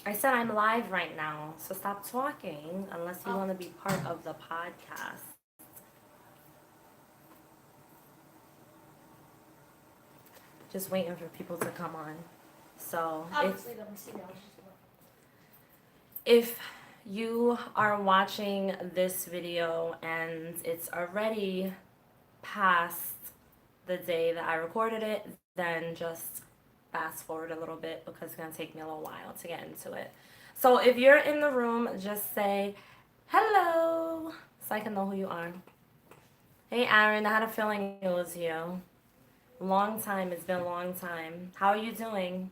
I said I'm live right now, so stop talking unless you Oh, want to be part of the podcast. Just waiting for people to come on. So obviously, let me see. I was just looking. if you are watching this video and it's already past the day that I recorded it, then just fast forward a little bit because it's going to take me a little while to get into it. So if you're in the room, just say hello so I can know who you are. Hey Aaron, I had a feeling it was you. Long time, it's been a long time. How are you doing?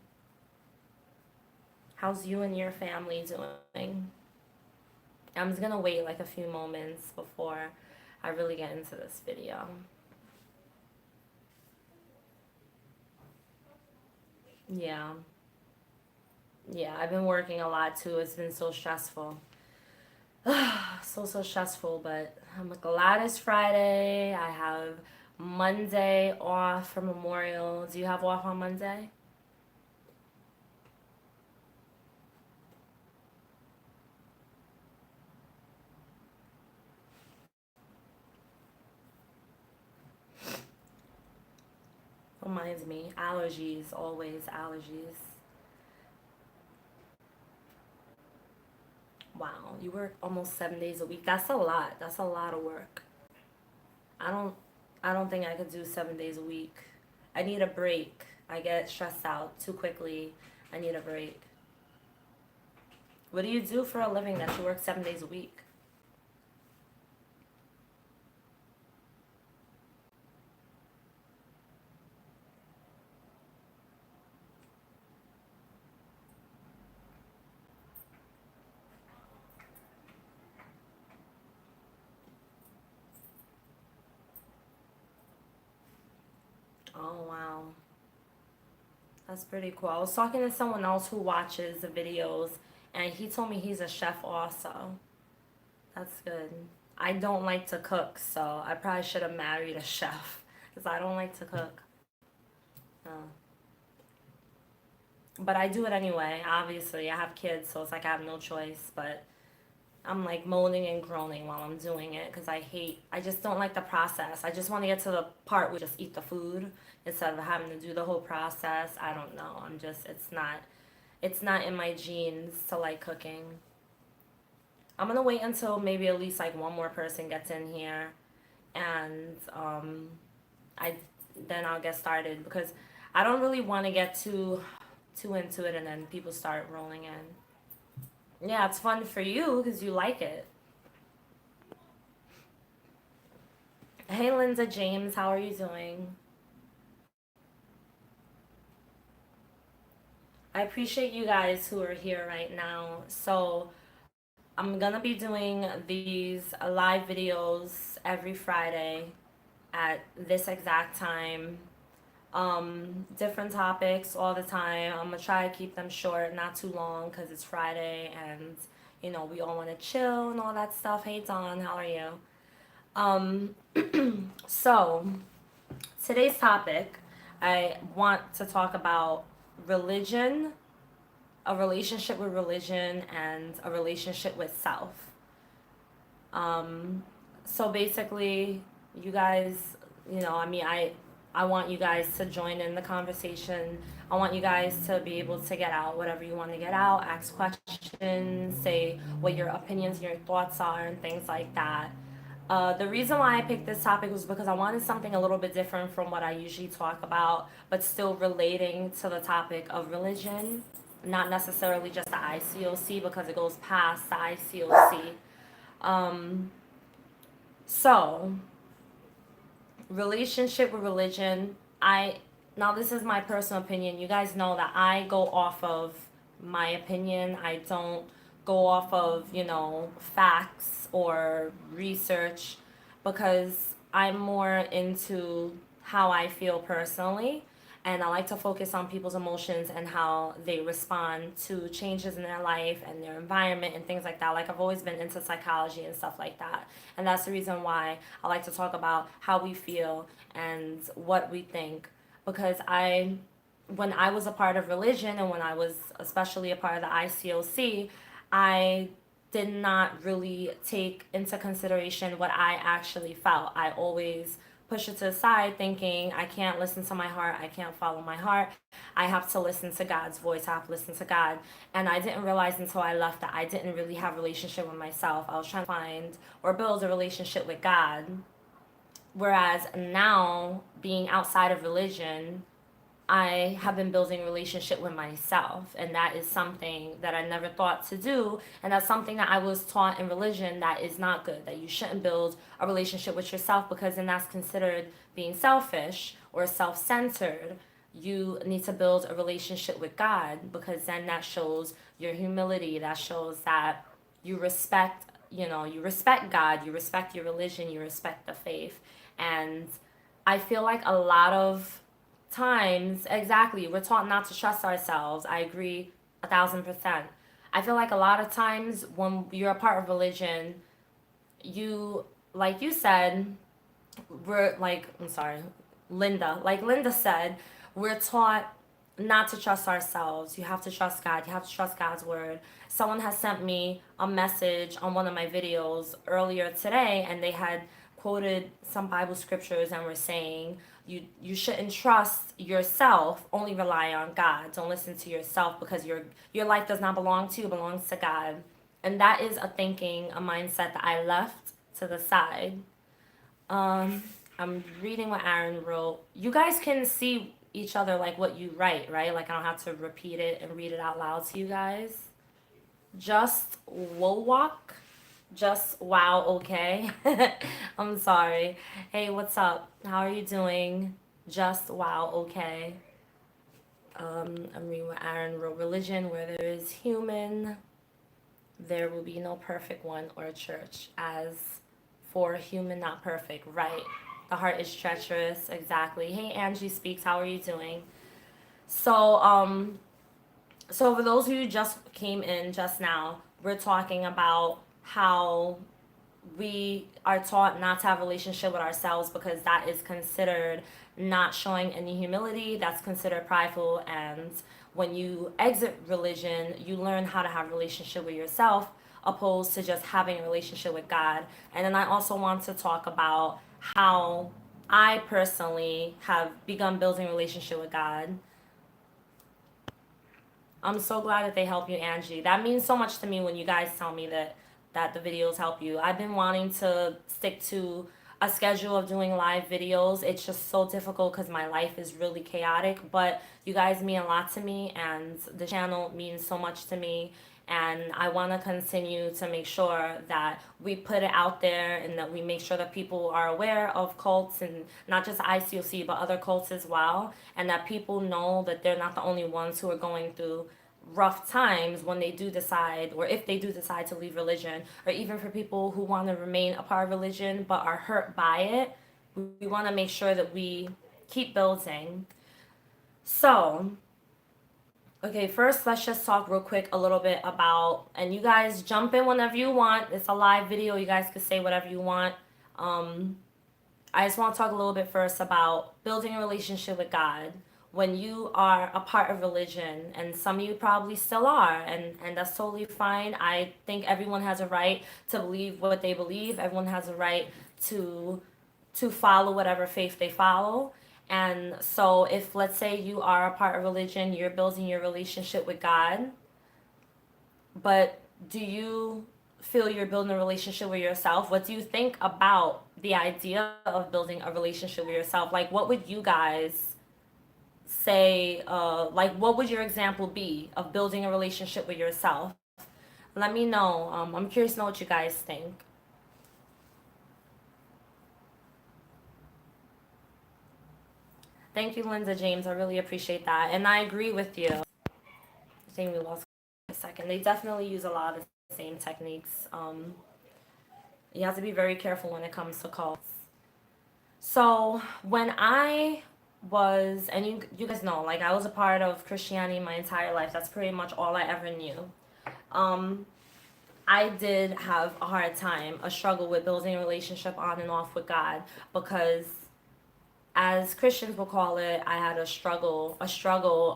How's you and your family doing? I'm just gonna wait like a few moments before I really get into this video. Yeah. Yeah, I've been working a lot too. It's been so stressful. So stressful, but I'm glad it's Friday. I have Monday off for Memorial. Do you have off on Monday? Reminds me, allergies, always allergies. Wow, you work almost 7 days a week. That's a lot. That's a lot of work. I don't I don't think I could do 7 days a week. I need a break. I get stressed out too quickly. I need a break. What do you do for a living that you work 7 days a week? Oh wow. That's pretty cool. I was talking to someone else who watches the videos and he told me he's a chef also. That's good. I don't like to cook, so I probably should have married a chef because I don't like to cook. Uh, but I do it anyway. Obviously, I have kids, so it's like I have no choice. But I'm like moaning and groaning while I'm doing it because I just don't like the process. I just want to get to the part where just eat the food instead of having to do the whole process. I don't know. It's not in my genes to like cooking. I'm gonna wait until maybe at least like one more person gets in here, and I then I'll get started because I don't really want to get too into it and then people start rolling in. Yeah, it's fun for you because you like it. Hey, Linda James, how are you doing? I appreciate you guys who are here right now. So, I'm gonna be doing these live videos every Friday at this exact time. Different topics all the time. I'm gonna try to keep them short, not too long, because it's Friday and we all want to chill and all that stuff. Hey, Dawn, how are you? Um, so today's topic, I want to talk about religion, a relationship with religion, and a relationship with self. Um, so basically, you guys, I want you guys to join in the conversation. I want you guys to be able to get out whatever you want to get out, ask questions, say what your opinions and your thoughts are, and things like that. The reason why I picked this topic was because I wanted something a little bit different from what I usually talk about, but still relating to the topic of religion. Not necessarily just the ICOC because it goes past the ICOC. Um, so, relationship with religion, now this is my personal opinion. You guys know that I go off of my opinion. I don't go off of, facts or research because I'm more into how I feel personally. And I like to focus on people's emotions and how they respond to changes in their life and their environment and things like that. Like, I've always been into psychology and stuff like that. And that's the reason why I like to talk about how we feel and what we think. Because when I was a part of religion and when I was especially a part of the ICOC, I did not really take into consideration what I actually felt. I always push it to the side thinking I can't listen to my heart, I can't follow my heart. I have to listen to God's voice, I have to listen to God. And I didn't realize until I left that I didn't really have a relationship with myself. I was trying to find or build a relationship with God. Whereas now, being outside of religion, I have been building a relationship with myself, and that is something that I never thought to do, and that's something that I was taught in religion that is not good, that you shouldn't build a relationship with yourself because then that's considered being selfish or self-centered. You need to build a relationship with God because then that shows your humility, that shows that you respect, you respect God, you respect your religion, you respect the faith. And I feel like a lot of times, exactly, we're taught not to trust ourselves. I agree 1,000%. I feel like a lot of times when you're a part of religion, you, like you said, we're like, I'm sorry, like Linda said, we're taught not to trust ourselves. You have to trust God. You have to trust God's word. Someone has sent me a message on one of my videos earlier today, and they had quoted some Bible scriptures and were saying you shouldn't trust yourself, only rely on God. Don't listen to yourself because your life does not belong to you, it belongs to God. And that is a thinking, a mindset that I left to the side. I'm reading what Aaron wrote. You guys can see each other like what you write, right? Like I don't have to repeat it and read it out loud to you guys. Just Wowak. Just wow, okay. I'm sorry. Hey, what's up? How are you doing? Just wow, okay. I'm reading what Aaron wrote. Religion where there is human, there will be no perfect one or church. As for human, not perfect. Right. The heart is treacherous. Exactly. Hey, Angie Speaks. How are you doing? So, so for those who just came in just now, we're talking about how we are taught not to have a relationship with ourselves because that is considered not showing any humility, that's considered prideful. And when you exit religion, you learn how to have a relationship with yourself opposed to just having a relationship with God. And then I also want to talk about how I personally have begun building a relationship with God. I'm so glad that they help you, Angie. That means so much to me when you guys tell me that the videos help you. I've been wanting to stick to a schedule of doing live videos. It's just so difficult because my life is really chaotic, but you guys mean a lot to me and the channel means so much to me. And I want to continue to make sure that we put it out there and that we make sure that people are aware of cults and not just ICOC but other cults as well. And that people know that they're not the only ones who are going through rough times when they do decide or if they do decide to leave religion, or even for people who want to remain a part of religion but are hurt by it. We want to make sure that we keep building. So, okay, first let's just talk real quick a little bit about, and you guys jump in whenever you want. It's a live video. You guys can say whatever you want. I just want to talk a little bit first about building a relationship with God when you are a part of religion, and some of you probably still are, and that's totally fine. I think everyone has a right to believe what they believe. Everyone has a right to follow whatever faith they follow. And so if, let's say, you are a part of religion, you're building your relationship with God, but do you feel you're building a relationship with yourself? What do you think about the idea of building a relationship with yourself? Like, what would you guys say, like, what would your example be of building a relationship with yourself? Let me know. I'm curious to know what you guys think. Thank you, Linda James. I really appreciate that. And I agree with you. I think we lost a second. They definitely use a lot of the same techniques. You have to be very careful when it comes to cults. So when I was, and you guys know, like I was a part of Christianity my entire life. That's pretty much all I ever knew. I did have a hard time, a struggle with building a relationship on and off with God because as Christians will call it, I had a struggle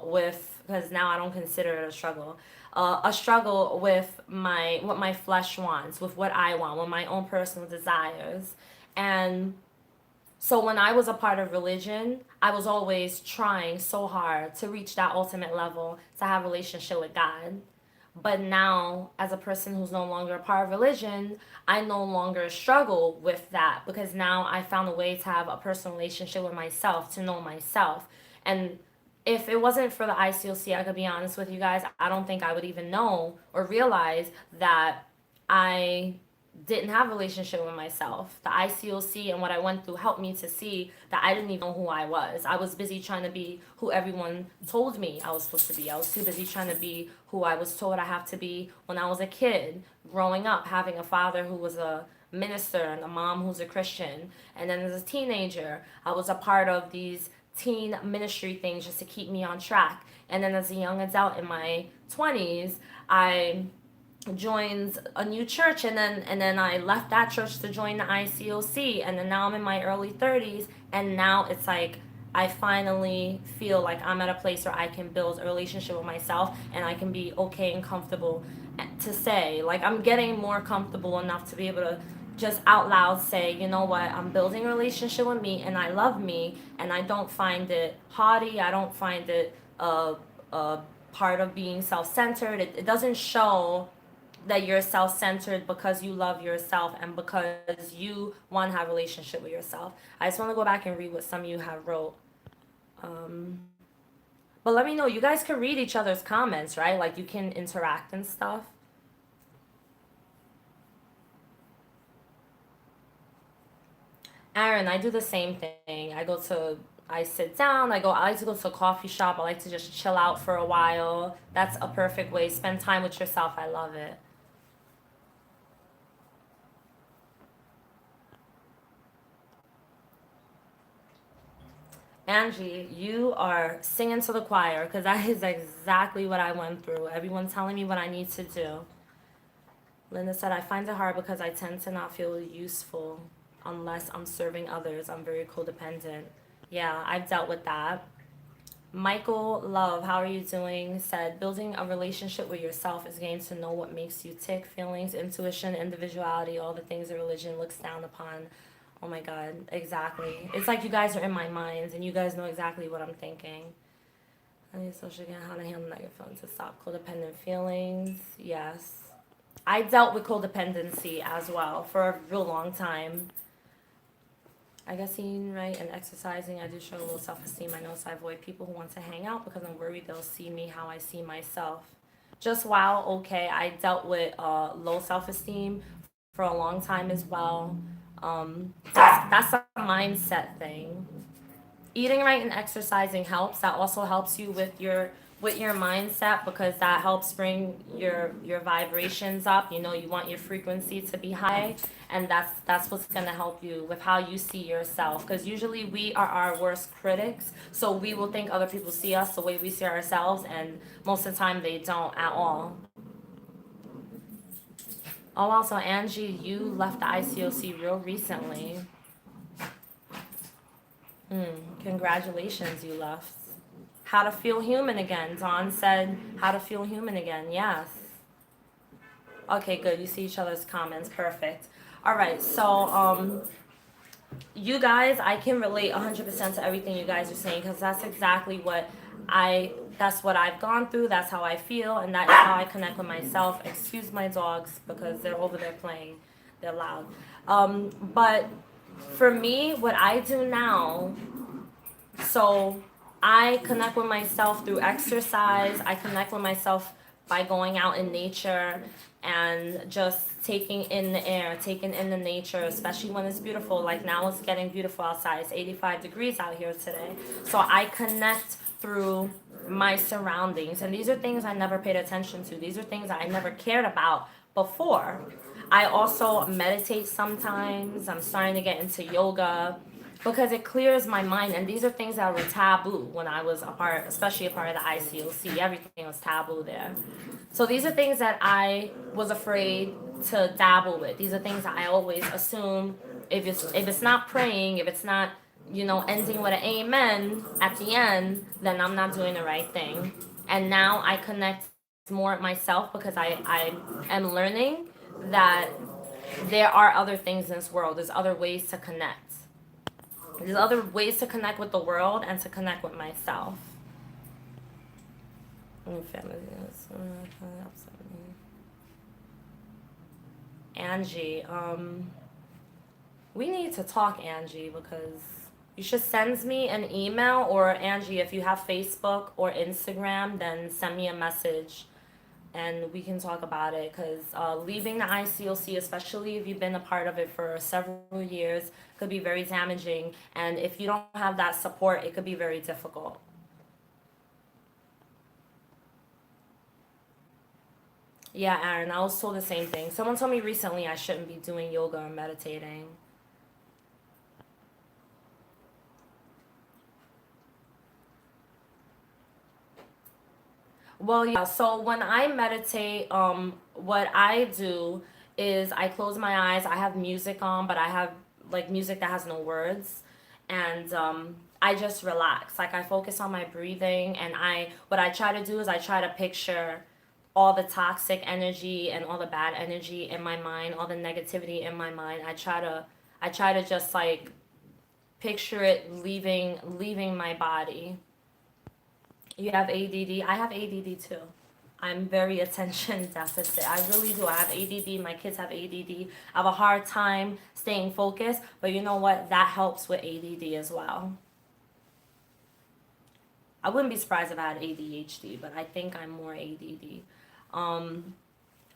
with, because now I don't consider it a struggle with what my flesh wants, with what I want, with my own personal desires. And so when I was a part of religion, I was always trying so hard to reach that ultimate level, to have a relationship with God. But now, as a person who's no longer a part of religion, I no longer struggle with that because now I found a way to have a personal relationship with myself, to know myself. And if it wasn't for the ICOC, I could be honest with you guys, I don't think I would even know or realize that I didn't have a relationship with myself. The ICOC and what I went through helped me to see that I didn't even know who I was. I was busy trying to be who everyone told me I was supposed to be. I was too busy trying to be who I was told I have to be when I was a kid, growing up, having a father who was a minister and a mom who's a Christian. And then as a teenager, I was a part of these teen ministry things just to keep me on track. And then as a young adult in my 20s, I joined a new church, and then I left that church to join the ICOC, and then now I'm in my early 30s, and now it's like I finally feel like I'm at a place where I can build a relationship with myself and I can be okay and comfortable to say, like, I'm getting more comfortable enough to be able to just out loud say, you know what, I'm building a relationship with me and I love me, and I don't find it haughty, I don't find it a part of being self-centered. It doesn't show that you're self-centered because you love yourself and because you want to have a relationship with yourself. I just want to go back and read what some of you have wrote. But let me know. You guys can read each other's comments, right? Like, you can interact and stuff. Aaron, I do the same thing. I sit down, I like to go to a coffee shop. I like to just chill out for a while. That's a perfect way. Spend time with yourself. I love it. Angie, you are singing to the choir because that is exactly what I went through. Everyone telling me what I need to do. Linda said, I find it hard because I tend to not feel useful unless I'm serving others. I'm very codependent. Yeah, I've dealt with that. Michael Love, how are you doing? Said, building a relationship with yourself is getting to know what makes you tick, feelings, intuition, individuality, all the things that religion looks down upon. Oh my God, exactly. It's like you guys are in my mind and you guys know exactly what I'm thinking. I need social again, how to handle negative feelings to stop codependent feelings. Yes. I dealt with codependency as well for a real long time. I guess eating right and exercising, I do show a little self-esteem. I notice I avoid people who want to hang out because I'm worried they'll see me how I see myself. Just wow, okay. I dealt with low self-esteem for a long time as well. That's a mindset thing. Eating right and exercising helps. That also helps you with your mindset because that helps bring your vibrations up. You know, you want your frequency to be high, and that's what's going to help you with how you see yourself, because usually we are our worst critics, so we will think other people see us the way we see ourselves, and most of the time they don't at all. Oh, also, Angie, you left the ICOC real recently. Congratulations, you left. How to feel human again. Dawn said, how to feel human again. Yes. Okay, good. You see each other's comments. Perfect. All right, so you guys, I can relate 100% to everything you guys are saying because that's exactly that's what I've gone through. That's how I feel, and that is how I connect with myself. Excuse my dogs because they're over there playing. They're loud. But for me, what I do now, so I connect with myself through exercise. I connect with myself by going out in nature and just taking in the air, taking in the nature, especially when it's beautiful. Like now it's getting beautiful outside. It's 85 degrees out here today. So I connect through my surroundings. And these are things I never paid attention to. These are things I never cared about before. I also meditate sometimes. I'm starting to get into yoga because it clears my mind. And these are things that were taboo when I was especially a part of the ICOC. Everything was taboo there. So these are things that I was afraid to dabble with. These are things that I always assume if it's not praying, if it's not ending with an amen at the end, then I'm not doing the right thing. And now I connect more with myself because I am learning that there are other things in this world. There's other ways to connect. There's other ways to connect with the world and to connect with myself. Angie, we need to talk, Angie, because you should send me an email, or Angie, if you have Facebook or Instagram, then send me a message and we can talk about it. Because leaving the ICOC, especially if you've been a part of it for several years, could be very damaging. And if you don't have that support, it could be very difficult. Yeah, Aaron, I was told the same thing. Someone told me recently I shouldn't be doing yoga or meditating. Well, yeah. So when I meditate, what I do is I close my eyes. I have music on, but I have like music that has no words, and I just relax. Like I focus on my breathing, and what I try to do is I try to picture all the toxic energy and all the bad energy in my mind, all the negativity in my mind. I try to just like picture it leaving my body. You have ADD. I have ADD too. I'm very attention deficit. I really do. I have ADD. My kids have ADD. I have a hard time staying focused, but you know what? That helps with ADD as well. I wouldn't be surprised if I had ADHD, but I think I'm more ADD. Um,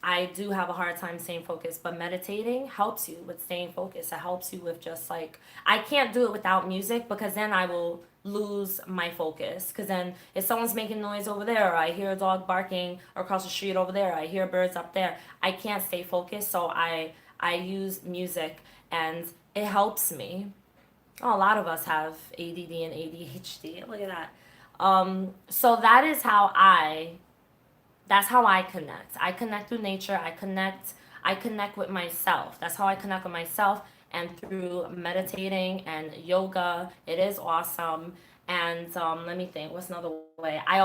I do have a hard time staying focused, but meditating helps you with staying focused. It helps you with just like, I can't do it without music because then I will lose my focus. Because then if someone's making noise over there, or I hear a dog barking across the street over there, I hear birds up there, I can't stay focused. So I use music and it helps me. Oh, a lot of us have ADD and ADHD. Look at that. So that's how I connect. I connect through nature. I connect with myself. That's how I connect with myself, and through meditating and yoga. It is awesome. And let me think, what's another way? I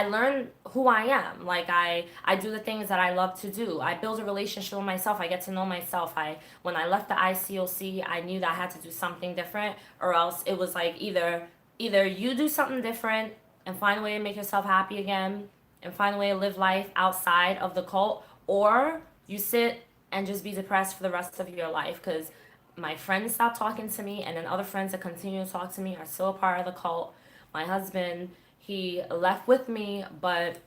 learn who I am. Like I do the things that I love to do. I build a relationship with myself. I get to know myself. I When I left the ICOC, I knew that I had to do something different, or else it was like either you do something different and find a way to make yourself happy again, and find a way to live life outside of the cult, or you sit and just be depressed for the rest of your life. Because my friends stopped talking to me, and then other friends that continue to talk to me are still a part of the cult. My husband, he left with me, but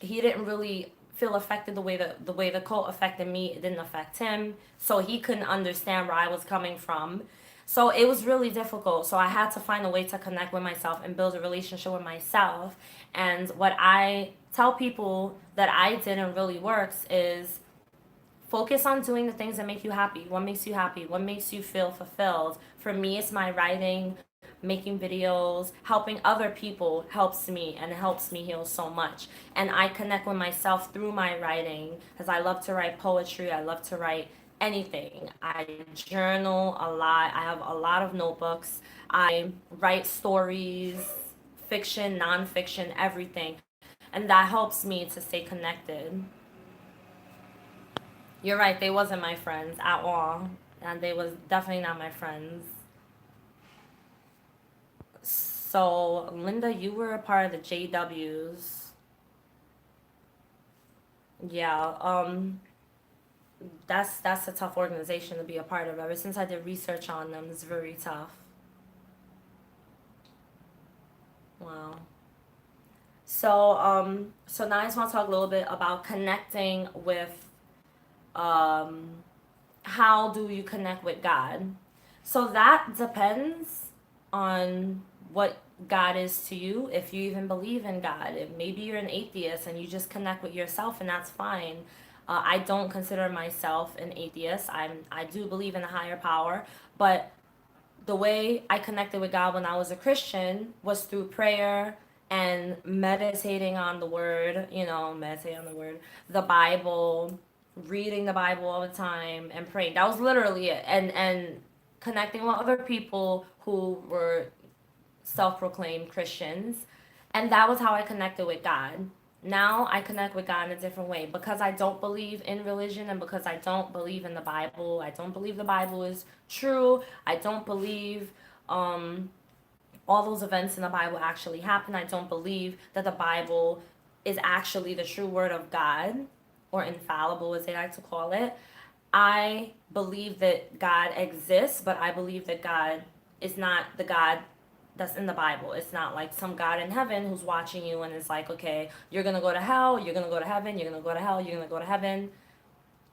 he didn't really feel affected the way the cult affected me. It didn't affect him, so he couldn't understand where I was coming from. So it was really difficult. So I had to find a way to connect with myself and build a relationship with myself. And what I tell people that I did and really works is focus on doing the things that make you happy. What makes you happy? What makes you feel fulfilled? For me, it's my writing, making videos, helping other people helps me, and it helps me heal so much. And I connect with myself through my writing because I love to write poetry. I love to write anything. I journal a lot. I have a lot of notebooks. I write stories, fiction, nonfiction, everything. And that helps me to stay connected. You're right, they wasn't my friends at all. And they was definitely not my friends. So, Linda, you were a part of the JWs. Yeah, that's a tough organization to be a part of. Ever since I did research on them, it's very tough. Wow. So now I just want to talk a little bit about connecting with um how do you connect with God? So that depends on what God is to you, if you even believe in God. If maybe you're an atheist and you just connect with yourself, and that's fine. I don't consider myself an atheist. I do believe in a higher power, but the way I connected with God when I was a Christian was through prayer and meditating on the word, meditating on the word, the Bible, reading the Bible all the time and praying. That was literally it. And connecting with other people who were self-proclaimed Christians, and that was how I connected with God. Now I connect with God in a different way because I don't believe in religion and because I don't believe in the Bible. I don't believe the Bible is true. I don't believe all those events in the Bible actually happen. I don't believe that the Bible is actually the true word of God, or infallible as they like to call it. I believe that God exists, but I believe that God is not the God that's in the Bible. It's not like some God in heaven who's watching you and is like, okay, you're gonna go to hell, you're gonna go to heaven, you're gonna go to hell, you're gonna go to heaven.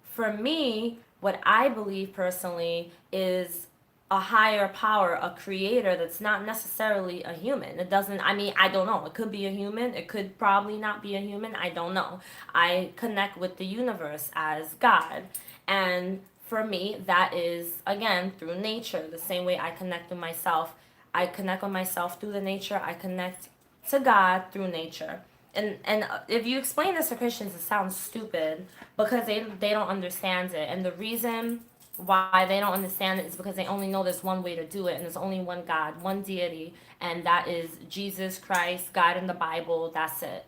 For me, what I believe personally is a higher power, a creator that's not necessarily a human. It doesn't, I mean, I don't know. It could be a human, it could probably not be a human. I don't know. I connect with the universe as God. And for me, that is, again, through nature, the same way I connect with myself. I connect with myself through the nature, I connect to God through nature. And if you explain this to Christians, it sounds stupid because they don't understand it. And the reason why they don't understand it is because they only know there's one way to do it, and there's only one God, one deity, and that is Jesus Christ, God in the Bible. That's it.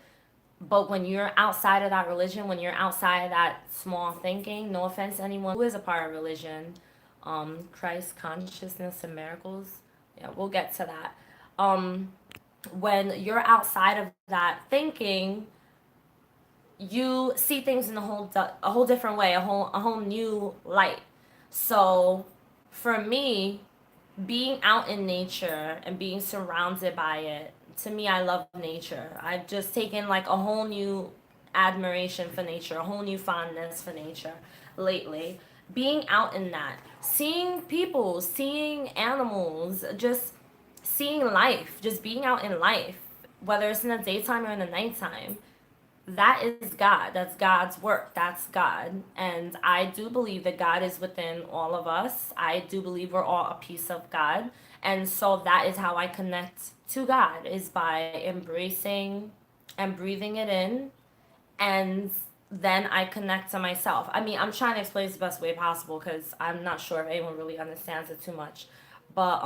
But when you're outside of that religion, when you're outside of that small thinking, no offense to anyone who is a part of religion, Christ consciousness and miracles. Yeah, we'll get to that. When you're outside of that thinking, you see things in a whole different way, a whole new light. So, for me, being out in nature and being surrounded by it, to me, I love nature. I've just taken like a whole new admiration for nature, a whole new fondness for nature lately. Being out in that, seeing people, seeing animals, just seeing life, just being out in life, whether it's in the daytime or in the nighttime, that is God. That's God's work. That's God. And I do believe that God is within all of us. I do believe we're all a piece of God. And so that is how I connect to God, is by embracing and breathing it in, and then I connect to myself. I mean, I'm trying to explain this the best way possible because I'm not sure if anyone really understands it too much. But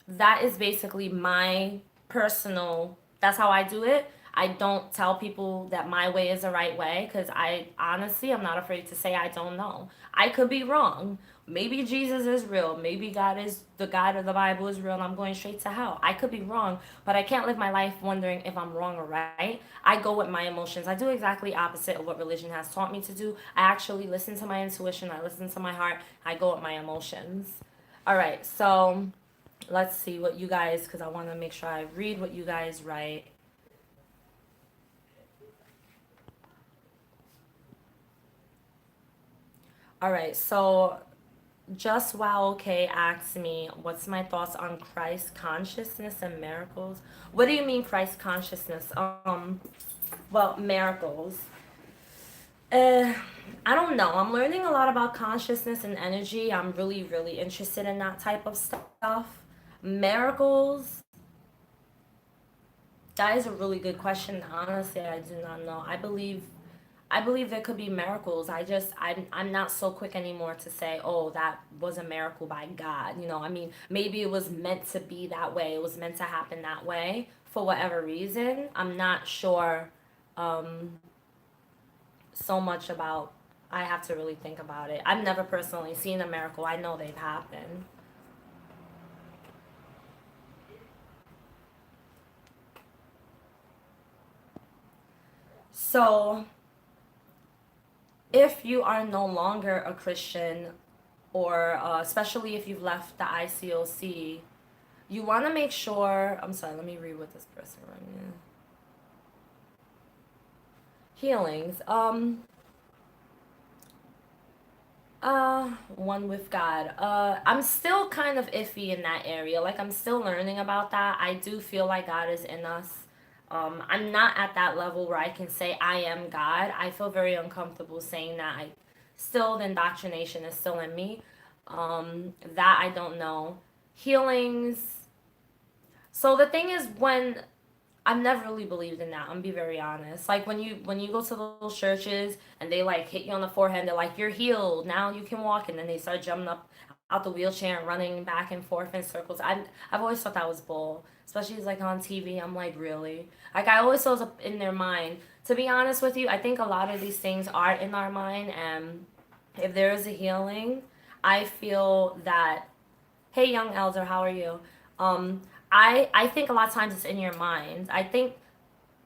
that is basically my personal, that's how I do it. I don't tell people that my way is the right way because I honestly, I'm not afraid to say I don't know. I could be wrong. Maybe Jesus is real. Maybe God is, the God of the Bible is real and I'm going straight to hell. I could be wrong, but I can't live my life wondering if I'm wrong or right. I go with my emotions. I do exactly opposite of what religion has taught me to do. I actually listen to my intuition. I listen to my heart. I go with my emotions. All right, so let's see what you guys, because I want to make sure I read what you guys write. All right, so Just Wow Okay asked me, what's my thoughts on Christ consciousness and miracles? What do you mean Christ consciousness? Well, miracles. Uh, I don't know. I'm learning a lot about consciousness and energy. I'm really, really interested in that type of stuff. Miracles, that is a really good question. Honestly, I do not know. I believe there could be miracles. I'm not so quick anymore to say, oh, that was a miracle by God. I mean, maybe it was meant to be that way. It was meant to happen that way for whatever reason. I'm not sure so much about. I have to really think about it. I've never personally seen a miracle. I know they've happened. So, if you are no longer a Christian, or especially if you've left the ICOC, you want to make sure. I'm sorry, let me read what this person wrote. Yeah. Healings. One with God. I'm still kind of iffy in that area. Like, I'm still learning about that. I do feel like God is in us. I'm not at that level where I can say I am God. I feel very uncomfortable saying that. Still, the indoctrination is still in me. That I don't know. Healings. So the thing is, when I've never really believed in that. I'm gonna be very honest. Like, when you go to those churches and they like hit you on the forehead, they're like, "You're healed now. You can walk," and then they start jumping up out the wheelchair and running back and forth in circles. I've always thought that was bull, especially like on TV. I'm like, really? Like I always thought it was in their mind. To be honest with you, I think a lot of these things are in our mind, and if there is a healing, I feel that. Hey, young elder, how are you? Um, I think a lot of times it's in your mind.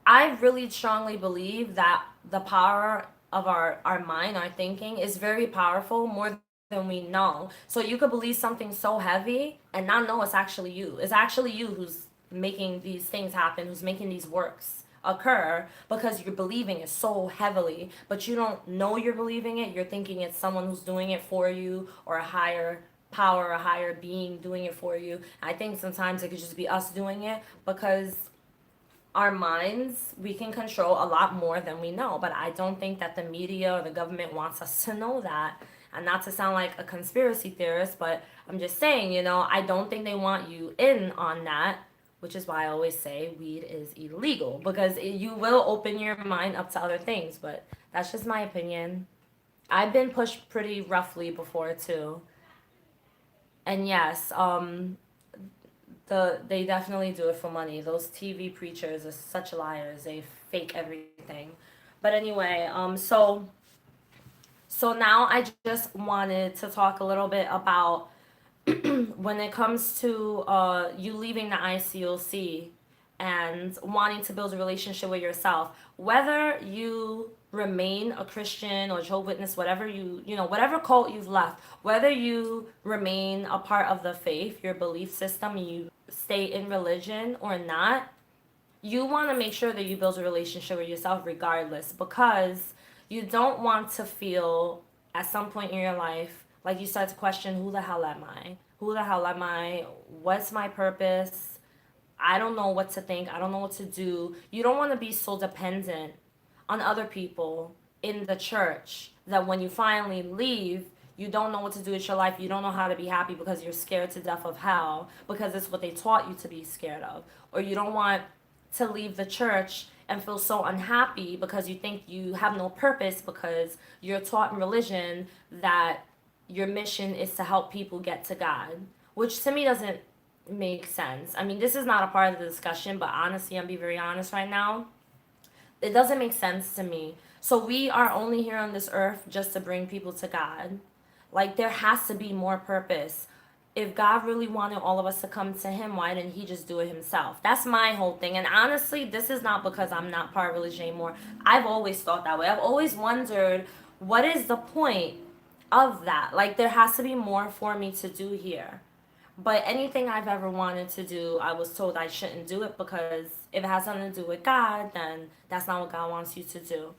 I really strongly believe that the power of our mind, our thinking, is very powerful, more than we know. So you could believe something so heavy and not know it's actually you. It's actually you who's making these things happen, who's making these works occur because you're believing it so heavily, but you don't know you're believing it. You're thinking it's someone who's doing it for you, or a higher power, a higher being doing it for you. I think sometimes it could just be us doing it because our minds, we can control a lot more than we know. But I don't think that the media or the government wants us to know that. And not to sound like a conspiracy theorist, but I'm just saying, I don't think they want you in on that, which is why I always say weed is illegal, because you will open your mind up to other things. But that's just my opinion. I've been pushed pretty roughly before too. And yes, they definitely do it for money. Those TV preachers are such liars. They fake everything. But anyway, so now I just wanted to talk a little bit about when it comes to you leaving the ICOC and wanting to build a relationship with yourself, whether you remain a Christian or Jehovah's Witness, whatever whatever cult you've left, whether you remain a part of the faith, your belief system, you stay in religion or not, you want to make sure that you build a relationship with yourself regardless, because you don't want to feel at some point in your life like you start to question, who the hell am I? Who the hell am I? What's my purpose? I don't know what to think. I don't know what to do. You don't want to be so dependent on other people in the church that when you finally leave, you don't know what to do with your life. You don't know how to be happy because you're scared to death of hell, because it's what they taught you to be scared of. Or you don't want to leave the church and feel so unhappy because you think you have no purpose, because you're taught in religion that your mission is to help people get to God, which to me doesn't make sense. I mean, this is not a part of the discussion, but honestly, I'm being very honest right now. It doesn't make sense to me. So we are only here on this earth just to bring people to God. Like, there has to be more purpose. If God really wanted all of us to come to him, why didn't he just do it himself? That's my whole thing. And honestly, this is not because I'm not part of religion anymore. I've always thought that way. I've always wondered, what is the point of that? Like, there has to be more for me to do here. But anything I've ever wanted to do, I was told I shouldn't do it, because if it has something to do with God, then that's not what God wants you to do.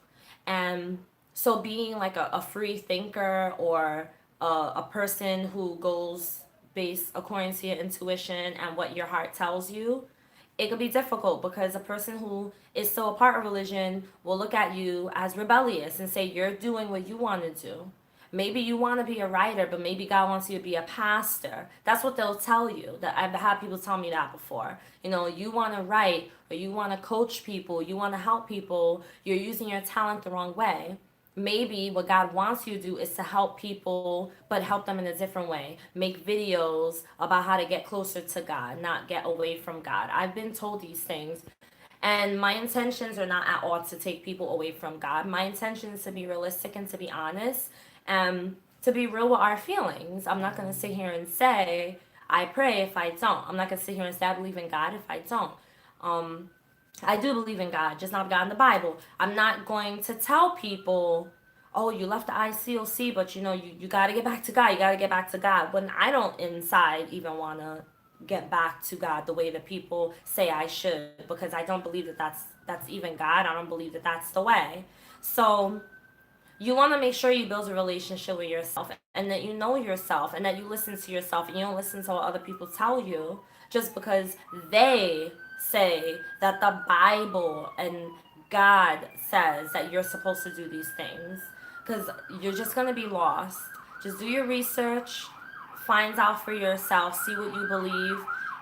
And so being like a free thinker, or a person who goes based according to your intuition and what your heart tells you, it could be difficult, because a person who is still a part of religion will look at you as rebellious and say you're doing what you want to do. Maybe you want to be a writer, but maybe God wants you to be a pastor. That's what they'll tell you. That I've had people tell me that before. You want to write, or you want to coach people, you want to help people, you're using your talent the wrong way. Maybe what God wants you to do is to help people, but help them in a different way. Make videos about how to get closer to God, not get away from God. I've been told these things. And my intentions are not at all to take people away from God. My intention is to be realistic and to be honest, and to be real with our feelings. I'm not going to sit here and say, I pray if I don't. I'm not going to sit here and say I believe in God if I don't. I do believe in God, just not God in the Bible. I'm not going to tell people, oh, you left the ICOC, but you got to get back to God. You got to get back to God. When I don't inside even want to get back to God the way that people say I should, because I don't believe that that's even God. I don't believe that that's the way. So you want to make sure you build a relationship with yourself, and that you know yourself, and that you listen to yourself, and you don't listen to what other people tell you just because they say that the Bible and God says that you're supposed to do these things, because you're just going to be lost. Just do your research, find out for yourself, see what you believe,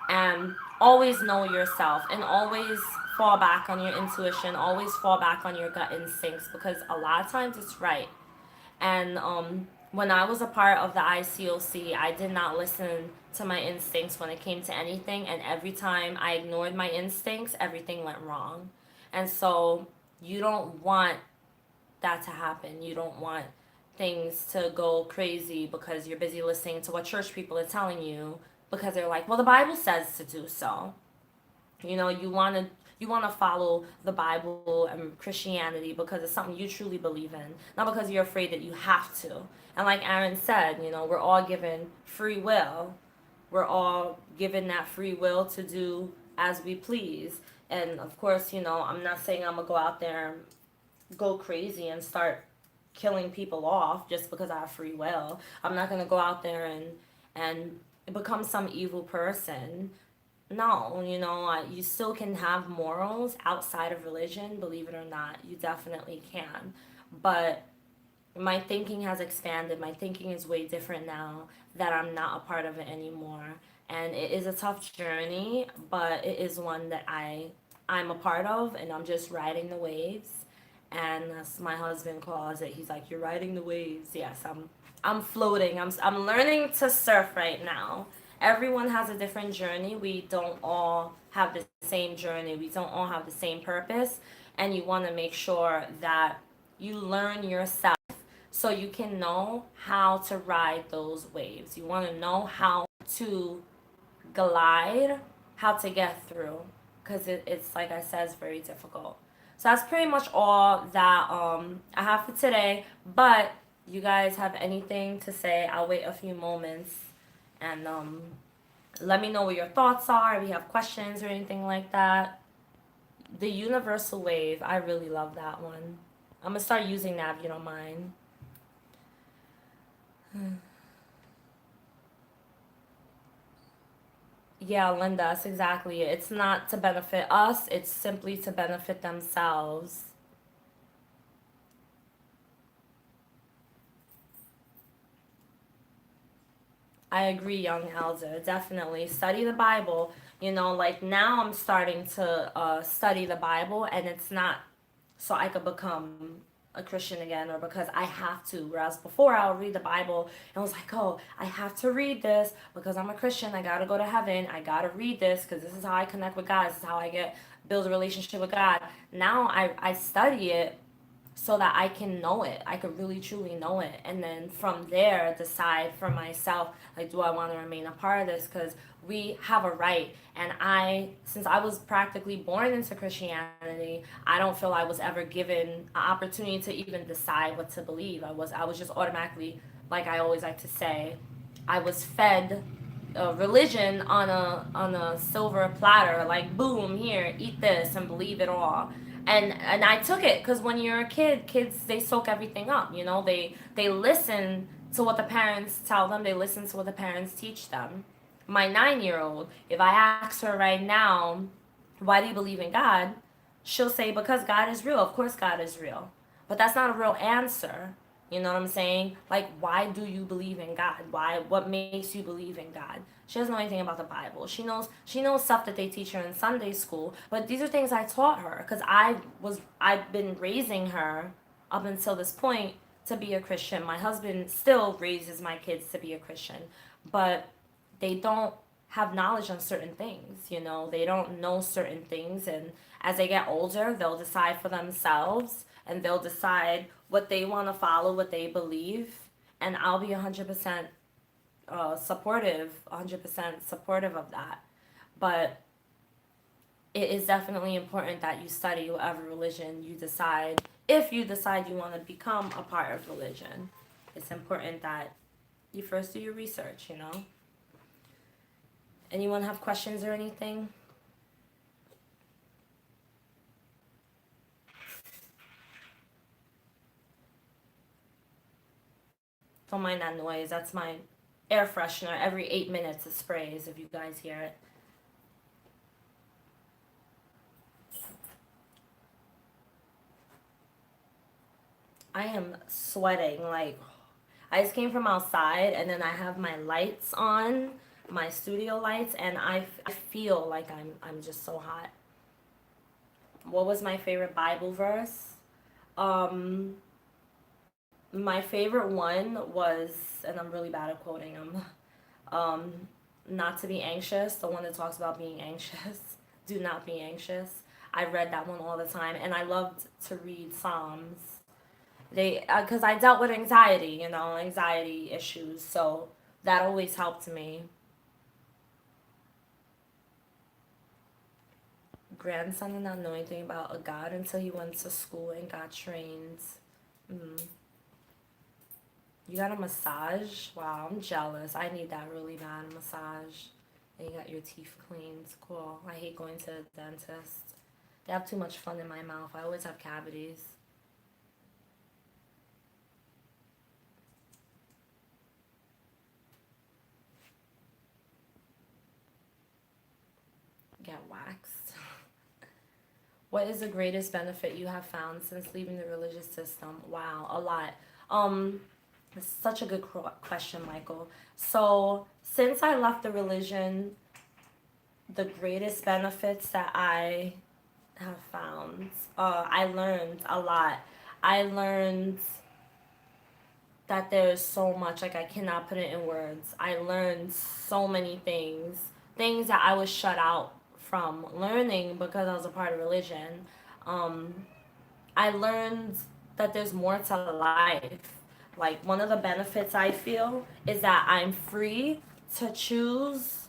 and always know yourself, and always fall back on your intuition, always fall back on your gut instincts, because a lot of times it's right. And when I was a part of the ICOC, I did not listen to my instincts when it came to anything, and every time I ignored my instincts, everything went wrong. And so you don't want that to happen. You don't want things to go crazy because you're busy listening to what church people are telling you because they're like, well, the Bible says to do so. You know, you want to follow the Bible and Christianity because it's something you truly believe in, not because you're afraid that you have to. And like Aaron said, you know, we're all given free will. We're all given that free will to do as we please. And of course, you know, I'm not saying I'm gonna go out there and go crazy and start killing people off just because I have free will. I'm not gonna go out there and become some evil person. No, you know, you still can have morals outside of religion, believe it or not. You definitely can. But my thinking has expanded. My thinking is way different now that I'm not a part of it anymore. And it is a tough journey, but it is one that I'm a part of, and I'm just riding the waves. And as my husband calls it, he's like, "You're riding the waves." Yes, I'm floating. I'm learning to surf right now. Everyone has a different journey. We don't all have the same journey. We don't all have the same purpose, and you want to make sure that you learn yourself so you can know how to ride those waves. You want to know how to glide, how to get through, because it's like I said, it's very difficult. So that's pretty much all that I have for today. But you guys have anything to say? I'll wait a few moments and let me know what your thoughts are. If you have questions or anything like that. The universal wave, I really love that one. I'm gonna start using that if you don't mind. Yeah, Linda, that's exactly it. It's not to benefit us, it's simply to benefit themselves. I agree, young elder. Definitely study the Bible. You know, like now I'm starting to study the Bible, and it's not so I could become a Christian again or because I have to. Whereas before I would read the Bible and was like, oh, I have to read this because I'm a Christian. I gotta go to heaven. I gotta read this because this is how I connect with God. This is how I get build a relationship with God. Now I study it so that I can know it. I could really truly know it. And then from there, decide for myself, like, do I want to remain a part of this? Because we have a right. And since I was practically born into Christianity, I don't feel I was ever given an opportunity to even decide what to believe. I was just automatically, like I always like to say, I was fed religion on a silver platter, like boom, here, eat this and believe it all. And I took it because when you're a kid, kids they soak everything up. You know, they listen to what the parents tell them. They listen to what the parents teach them. My 9-year-old, if I ask her right now, why do you believe in God? She'll say because God is real. Of course, God is real, but that's not a real answer. You know what I'm saying? Like, why do you believe in God? Why? What makes you believe in God? She doesn't know anything about the Bible. She knows stuff that they teach her in Sunday school, but these are things I taught her because I've been raising her up until this point to be a Christian. My husband still raises my kids to be a Christian, but they don't have knowledge on certain things. You know, they don't know certain things, and as they get older, they'll decide for themselves and they'll decide what they want to follow, what they believe, and I'll be 100% supportive, 100% supportive of that. But it is definitely important that you study whatever religion you decide. If you decide you want to become a part of religion, it's important that you first do your research. You know. Anyone have questions or anything? Don't mind that noise. That's my air freshener. Every 8 minutes it sprays. If you guys hear it. I am sweating. Like, I just came from outside and then I have my lights on, my studio lights, and I feel like I'm just so hot. What was my favorite Bible verse? Um, My favorite one was, and I'm really bad at quoting them, um, Not to Be Anxious, the one that talks about being anxious. Do not be anxious. I read that one all the time, and I loved to read Psalms. Because I dealt with anxiety, anxiety issues, so that always helped me. Grandson did not know anything about a God until he went to school and got trained. Mm. You got a massage? Wow, I'm jealous. I need that really bad, a massage. And you got your teeth cleaned. Cool. I hate going to the dentist. They have too much fun in my mouth. I always have cavities. Get waxed. What is the greatest benefit you have found since leaving the religious system? Wow, a lot. It's such a good question, Michael. So, since I left the religion, the greatest benefits that I have found, I learned a lot. I learned that there's so much, like, I cannot put it in words. I learned so many things that I was shut out from learning because I was a part of religion. Um, I learned that there's more to life. Like, one of the benefits I feel is that I'm free to choose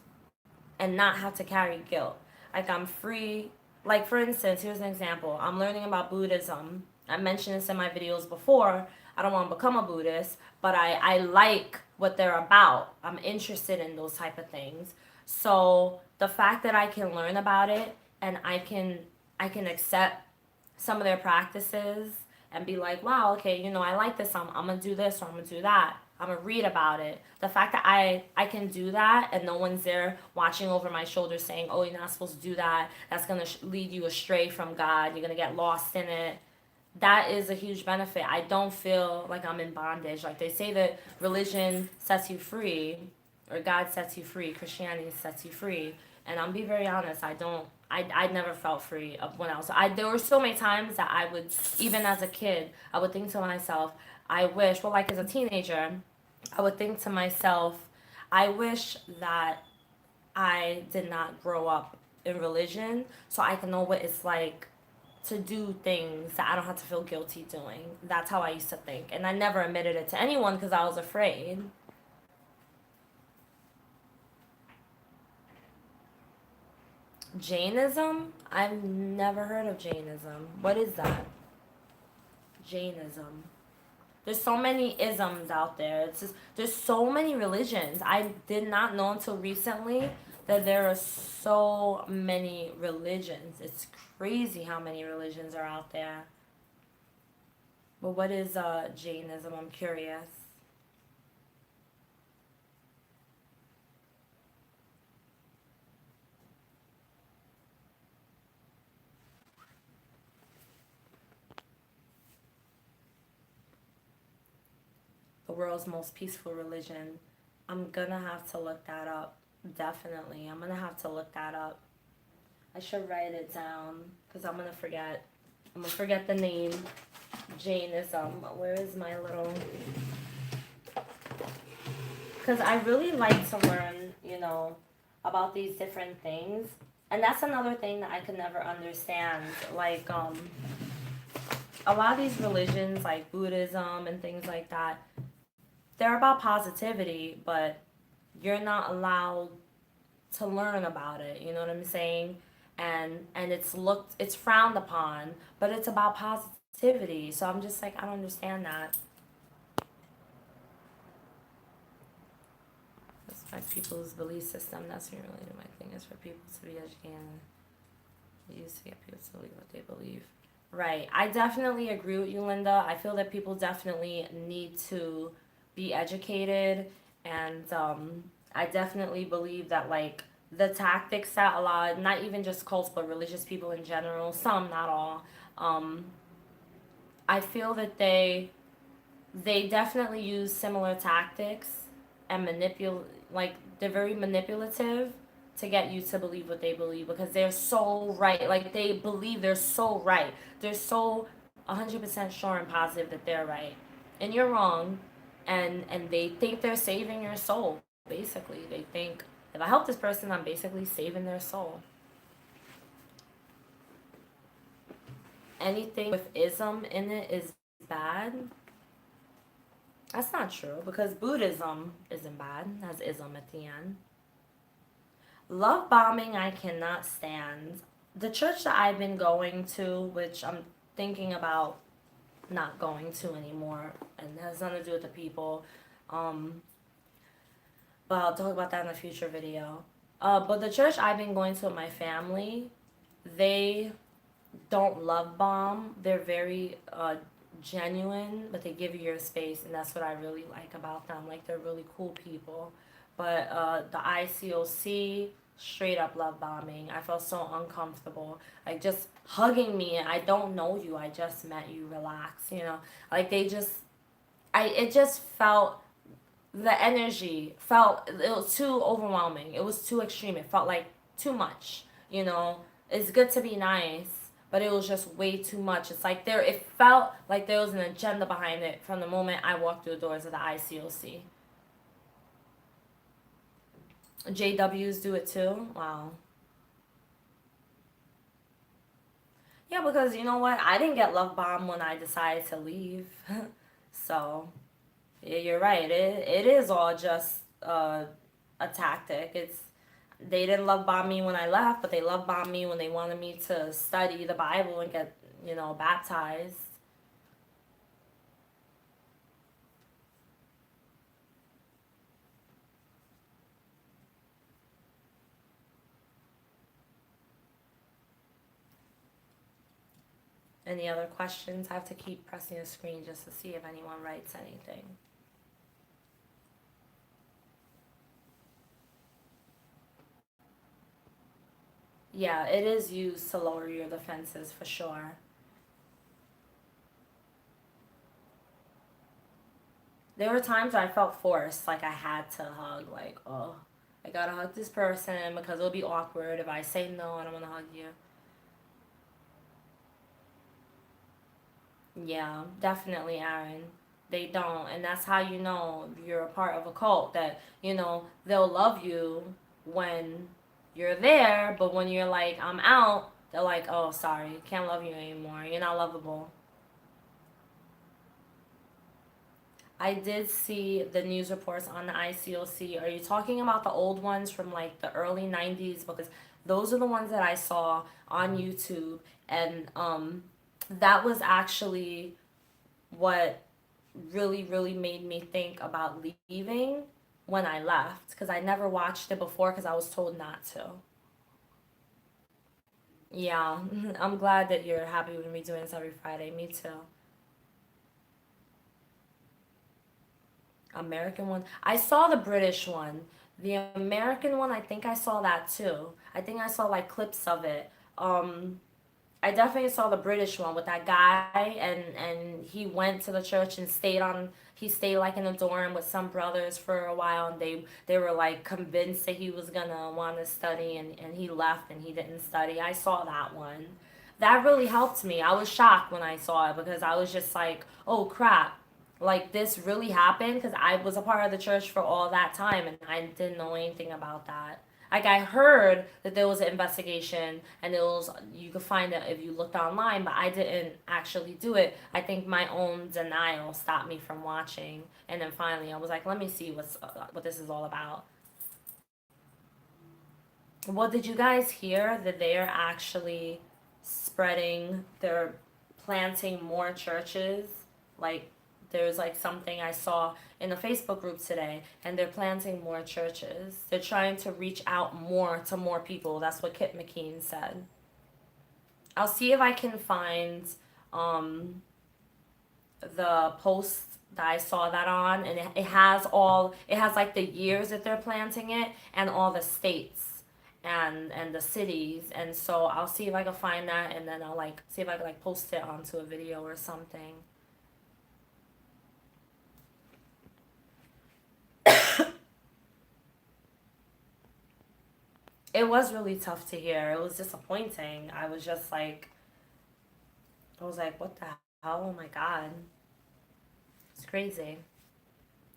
and not have to carry guilt. Like, I'm free. Like, for instance, here's an example. I'm learning about Buddhism. I mentioned this in my videos before. I don't want to become a Buddhist, but I like what they're about. I'm interested in those type of things. So the fact that I can learn about it and I can accept some of their practices and be like, wow, okay, I like this. I'm gonna do this or I'm gonna do that. I'm gonna read about it. The fact that I can do that and no one's there watching over my shoulder saying, oh, you're not supposed to do that. That's gonna lead you astray from God. You're gonna get lost in it. That is a huge benefit. I don't feel like I'm in bondage. Like, they say that religion sets you free, or God sets you free, Christianity sets you free. And I'm be very honest, I never felt free of when there were so many times that I would, even as a kid, I would think to myself, I wish, well, like as a teenager, I would think to myself, I wish that I did not grow up in religion so I can know what it's like to do things that I don't have to feel guilty doing. That's how I used to think. And I never admitted it to anyone because I was afraid. Jainism? I've never heard of Jainism. What is that? Jainism. There's so many isms out there. It's just there's so many religions. I did not know until recently that there are so many religions. It's crazy how many religions are out there. But what is Jainism? I'm curious. The world's most peaceful religion. I'm gonna have to look that up. Definitely. I'm gonna have to look that up. I should write it down because I'm gonna forget. I'm gonna forget the name. Jainism. Where is my little. Because I really like to learn, about these different things. And that's another thing that I could never understand. Like, a lot of these religions, like Buddhism and things like that, they're about positivity, but you're not allowed to learn about it. You know what I'm saying? And it's frowned upon, but it's about positivity. So I'm just like, I don't understand that. That's my people's belief system. That's not really my thing. Is for people to be educated. They used to get people to believe what they believe. Right. I definitely agree with you, Linda. I feel that people definitely need to be educated, and I definitely believe that, like, the tactics that a lot, not even just cults, but religious people in general, some, not all, um, I feel that they definitely use similar tactics and like, they're very manipulative to get you to believe what they believe because they're so right. Like, they believe they're so right. They're so 100% sure and positive that they're right. and you're wrong, and they think they're saving your soul. Basically, they think if I help this person, I'm basically saving their soul. Anything with ism in it is bad. That's not true because Buddhism isn't bad. It has ism at the end. Love bombing, I cannot stand. The church that I've been going to, which I'm thinking about not going to anymore, and it has nothing to do with the people. Um, but I'll talk about that in a future video. But the church I've been going to with my family, they don't love bomb. They're very genuine, but they give you your space, and that's what I really like about them. Like they're really cool people. But the ICOC straight up love bombing. I felt so uncomfortable. Like just hugging me. I don't know you. I just met you. Relax. You know, like they just. It just felt the energy felt it was too overwhelming. It was too extreme. It felt like too much. You know, it's good to be nice, but it was just way too much. It's like there. It felt like there was an agenda behind it from the moment I walked through the doors of the ICOC. JWs do it too. Wow. Yeah, because you know what? I didn't get love bombed when I decided to leave. So yeah, you're right. It is all just a tactic. It's they didn't love bomb me when I left, but they love bombed me when they wanted me to study the Bible and get baptized. Any other questions? I have to keep pressing the screen just to see if anyone writes anything. Yeah, it is used to lower your defenses for sure. There were times where I felt forced, like I had to hug, like, oh, I gotta hug this person because it'll be awkward if I say no, I don't wanna hug you. Yeah, definitely, Aaron. They don't, and that's how you know you're a part of a cult. That they'll love you when you're there, but when you're like, I'm out, they're like, oh, sorry, can't love you anymore. You're not lovable. I did see the news reports on the ICOC. Are you talking about the old ones from like the early 90s? Because those are the ones that I saw on YouTube, and that was actually what really, really made me think about leaving when I left because I never watched it before because I was told not to. Yeah, I'm glad that you're happy with me doing this every Friday. Me too. American one. I saw the British one. The American one, I think I saw that too. I think I saw like clips of it. I definitely saw the British one with that guy, and he went to the church and he stayed like in a dorm with some brothers for a while, and they were like convinced that he was gonna want to study, and he left and he didn't study. I saw that one. That really helped me. I was shocked when I saw it because I was just like, oh crap, like this really happened because I was a part of the church for all that time and I didn't know anything about that. Like I heard that there was an investigation and it was you could find it if you looked online, but I didn't actually do it. I think my own denial stopped me from watching, and then finally I was like, let me see what this is all about. Well, did you guys hear that they're actually they're planting more churches? Like, there's like something I saw in a Facebook group today, and they're planting more churches. They're trying to reach out more to more people. That's what Kit McKean said. I'll see if I can find um, the post that I saw that on, and it has like the years that they're planting it and all the states and the cities, and so I'll see if I can find that, and then I'll like see if I can like post it onto a video or something. It was really tough to hear. It was disappointing. I was like, what the hell? Oh my god. It's crazy.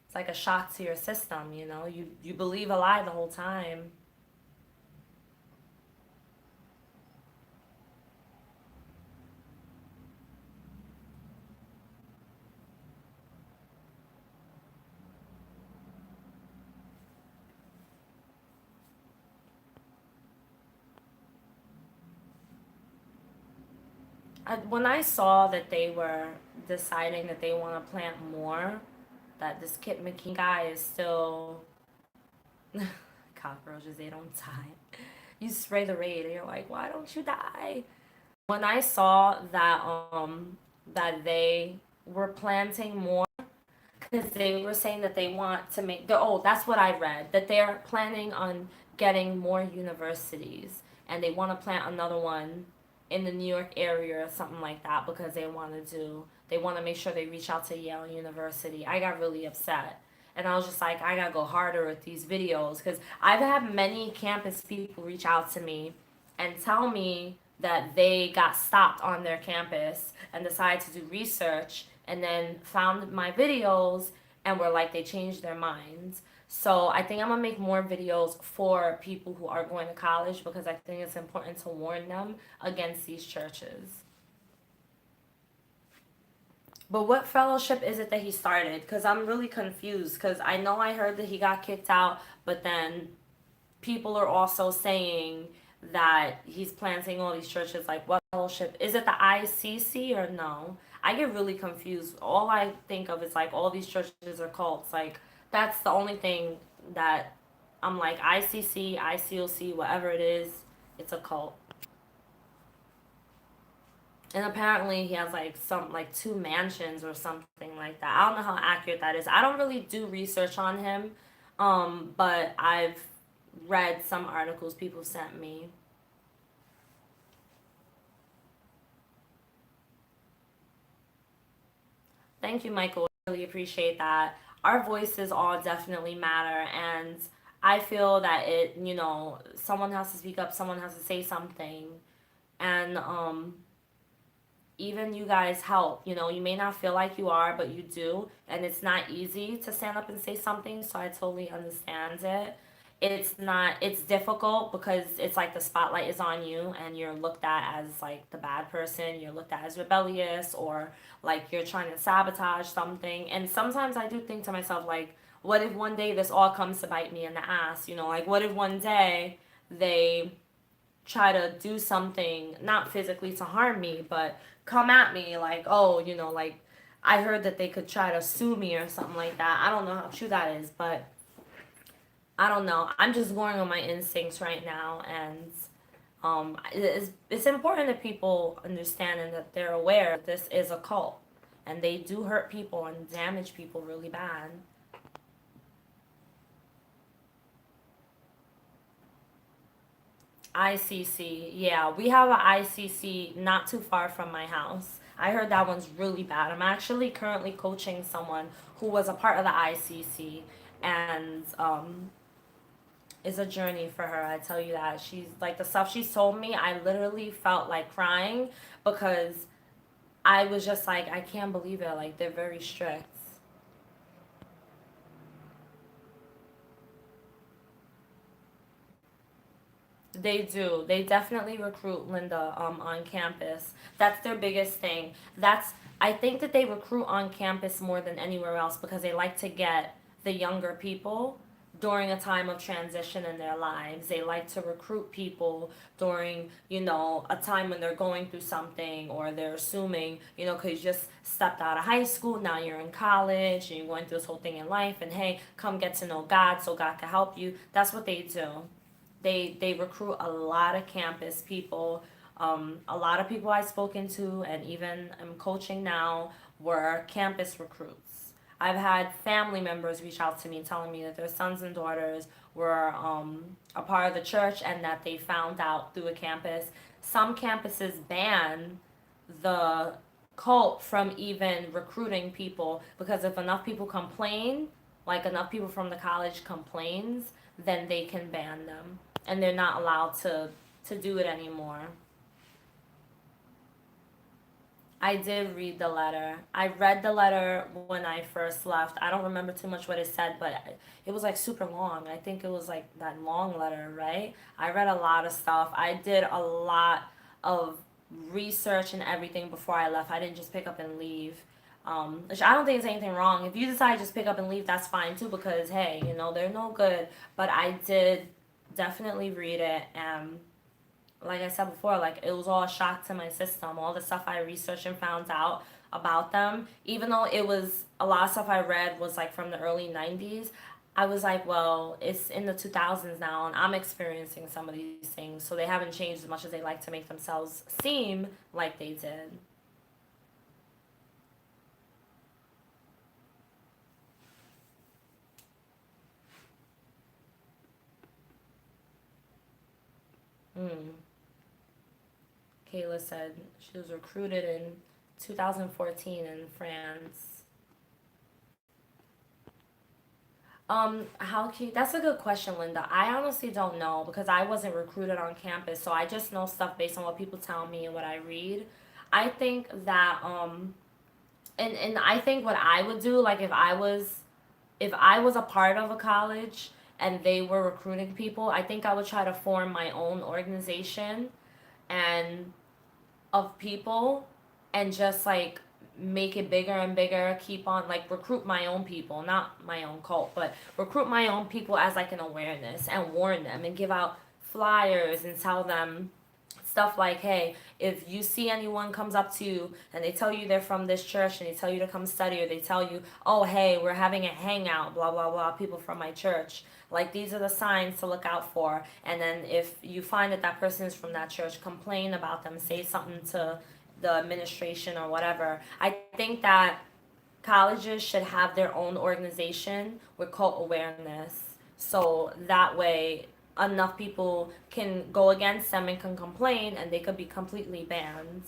It's like a shock to your system, you know? You believe a lie the whole time. When I saw that they were deciding that they want to plant more, that this Kit McKean guy is still cockroaches, they don't die. You spray the raid and you're like, why don't you die? When I saw that they were planting more, because they were saying that they want to make oh, that's what I read, that they're planning on getting more universities and they want to plant another one in the New York area or something like that because they want to make sure they reach out to Yale University. I got really upset. And I was just like, I gotta go harder with these videos because I've had many campus people reach out to me and tell me that they got stopped on their campus and decided to do research and then found my videos and were like they changed their minds. So I think I'm gonna make more videos for people who are going to college because I think it's important to warn them against these churches. But what fellowship is it that he started? Because I'm really confused. Because I know I heard that he got kicked out, but then people are also saying that he's planting all these churches. Like, what fellowship? Is it the ICC or no? I get really confused. All I think of is like all these churches are cults. Like, that's the only thing that I'm like ICC, ICOC, whatever it is, it's a cult. And apparently he has like some like two mansions or something like that. I don't know how accurate that is. I don't really do research on him, but I've read some articles people sent me. Thank you, Michael. I really appreciate that. Our voices all definitely matter, and I feel that someone has to speak up, someone has to say something, and even you guys help. You may not feel like you are, but you do. And it's not easy to stand up and say something. So I totally understand it. It's difficult because it's like the spotlight is on you and you're looked at as like the bad person. You're looked at as rebellious or like you're trying to sabotage something. And sometimes I do think to myself, like, what if one day this all comes to bite me in the ass? Like, what if one day they try to do something, not physically to harm me, but come at me like, oh, like I heard that they could try to sue me or something like that. I don't know how true that is, but I don't know. I'm just going on my instincts right now, and it's important that people understand and that they're aware that this is a cult, and they do hurt people and damage people really bad. ICC. Yeah, we have a ICC not too far from my house. I heard that one's really bad. I'm actually currently coaching someone who was a part of the ICC, and it's a journey for her. I tell you that. She's like the stuff she's told me. I literally felt like crying because I was just like, I can't believe it. Like they're very strict. They do. They definitely recruit, Linda, on campus. That's their biggest thing. I think that they recruit on campus more than anywhere else because they like to get the younger people during a time of transition in their lives. They like to recruit people during, a time when they're going through something or they're assuming, because you just stepped out of high school, now you're in college and you're going through this whole thing in life and hey, come get to know God so God can help you. That's what they do. They recruit a lot of campus people. A lot of people I've spoken to, and even I'm coaching now, were campus recruits. I've had family members reach out to me telling me that their sons and daughters were a part of the church and that they found out through a campus. Some campuses ban the cult from even recruiting people because if enough people complain, like enough people from the college complains, then they can ban them and they're not allowed to do it anymore. I did read the letter. I read the letter when I first left. I don't remember too much what it said, but it was like super long. I think it was like that long letter, right? I read a lot of stuff. I did a lot of research and everything before I left. I didn't just pick up and leave. Which I don't think there's anything wrong. If you decide to just pick up and leave, that's fine too, because hey, they're no good. But I did definitely read it, and like I said before, like it was all a shock to my system. All the stuff I researched and found out about them, even though it was a lot of stuff I read was like from the early 90s, I was like, well, it's in the 2000s now, and I'm experiencing some of these things. So they haven't changed as much as they like to make themselves seem like they did. Mm. Kayla said she was recruited in 2014 in France. How can you, that's a good question, Linda. I honestly don't know because I wasn't recruited on campus, so I just know stuff based on what people tell me and what I read. I think that and I think what I would do, like if I was a part of a college and they were recruiting people, I think I would try to form my own organization and of people and just like make it bigger and bigger, keep on like recruit my own people, not my own cult, but recruit my own people as like an awareness and warn them and give out flyers and tell them stuff like, hey, if you see anyone comes up to you and they tell you they're from this church and they tell you to come study, or they tell you, oh, hey, we're having a hangout, blah blah blah, people from my church, like these are the signs to look out for. And then if you find that that person is from that church, complain about them, say something to the administration or whatever. I think that colleges should have their own organization with cult awareness, so that way enough people can go against them and can complain and they could be completely banned.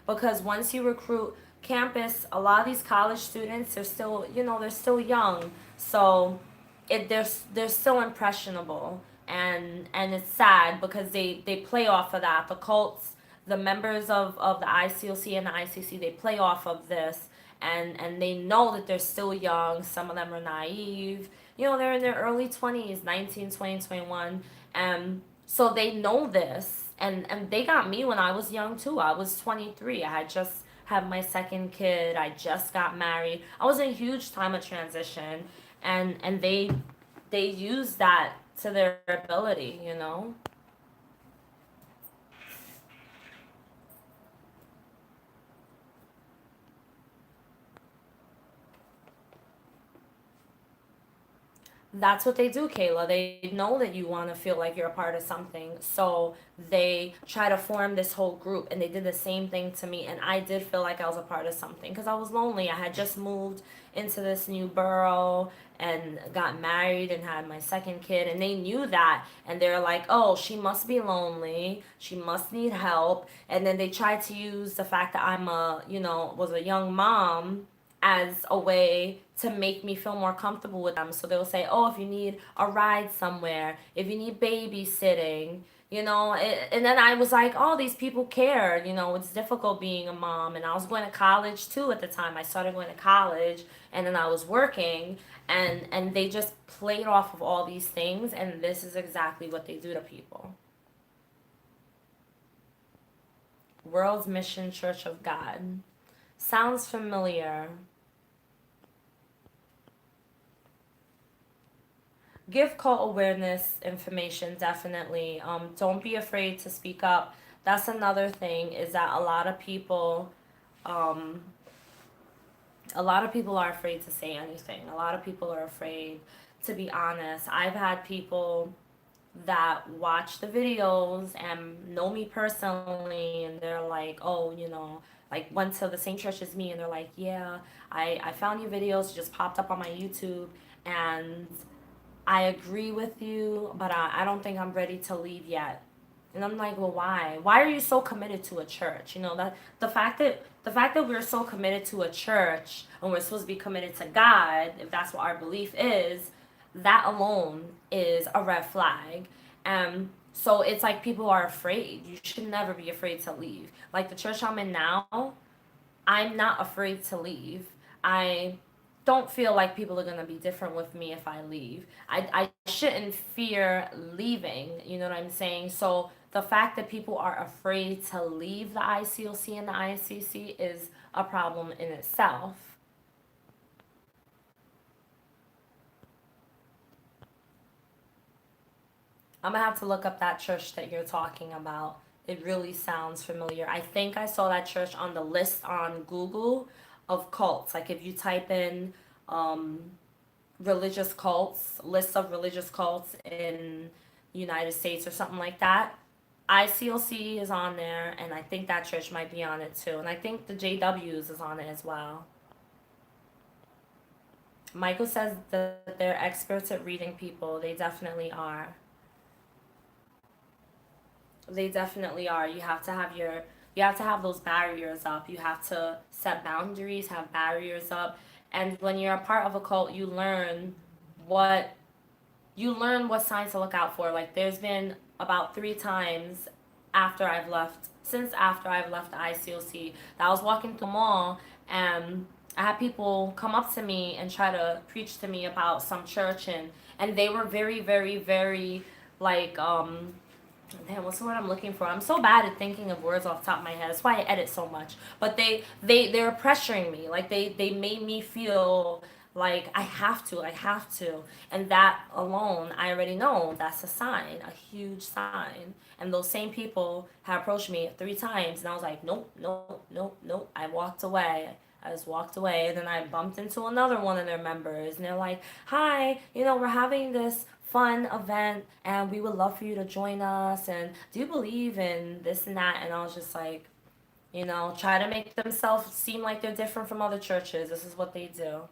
Because once you recruit campus, a lot of these college students are still, they're still young, so they're still impressionable, and it's sad because they play off of that. The cults, the members of the ICOC and the ICC, they play off of this, and they know that they're still young. Some of them are naive. They're in their early 20s, 19, 20, 21, and so they know this. And they got me when I was young too. I was 23. I had just had my second kid. I just got married. I was in a huge time of transition, and they use that to their ability. That's what they do, Kayla. They know that you want to feel like you're a part of something. So they try to form this whole group. And they did the same thing to me. And I did feel like I was a part of something because I was lonely. I had just moved into this new borough and got married and had my second kid. And they knew that. And they're like, oh, she must be lonely. She must need help. And then they tried to use the fact that was a young mom as a way to make me feel more comfortable with them. So they'll say, oh, if you need a ride somewhere, if you need babysitting, and then I was like, oh, these people care. It's difficult being a mom. And I was going to college too at the time. I started going to college, and then I was working, and they just played off of all these things. And this is exactly what they do to people. World's Mission Church of God. Sounds familiar. Give cult awareness information, definitely. Don't be afraid to speak up. That's another thing, is that um, a lot of people are afraid to say anything. A lot of people are afraid to be honest. I've had people that watch the videos and know me personally, and they're like, oh, like went to the same church as me, and they're like, yeah, I found your videos, just popped up on my YouTube, and I agree with you, but I don't think I'm ready to leave yet. And I'm like, well, why? Why are you so committed to a church? That the fact that we're so committed to a church and we're supposed to be committed to God, if that's what our belief is, that alone is a red flag. And so it's like people are afraid. You should never be afraid to leave. Like the church I'm in now, I'm not afraid to leave. I don't feel like people are going to be different with me if I leave. I shouldn't fear leaving, you know what I'm saying? So the fact that people are afraid to leave the ICOC and the ICC is a problem in itself. I'm gonna have to look up that church that you're talking about. It really sounds familiar. I think I saw that church on the list on Google of cults. Like if you type in um, religious cults, lists of religious cults in United States or something like that, ICOC is on there, and I think that church might be on it too. And I think the JWs is on it as well. Michael says that they're experts at reading people. They definitely are. They definitely are. You have to have those barriers up. You have to set boundaries, have barriers up. And when you're a part of a cult, what you learn what signs to look out for. Like there's been about 3 times since after I've left the ICOC, that I was walking through the mall and I had people come up to me and try to preach to me about some church, and they were very, very, very like damn, what's the word I'm looking for? I'm so bad at thinking of words off the top of my head. That's why I edit so much. But they were pressuring me. Like they made me feel like I have to. And that alone, I already know that's a sign, a huge sign. And those same people have approached me 3 times, and I was like, nope, nope, nope, nope. I walked away. I just walked away, and then I bumped into another one of their members, and they're like, "Hi, we're having this fun event, and we would love for you to join us. And do you believe in this and that?" And I was just like, try to make themselves seem like they're different from other churches. This is what they do.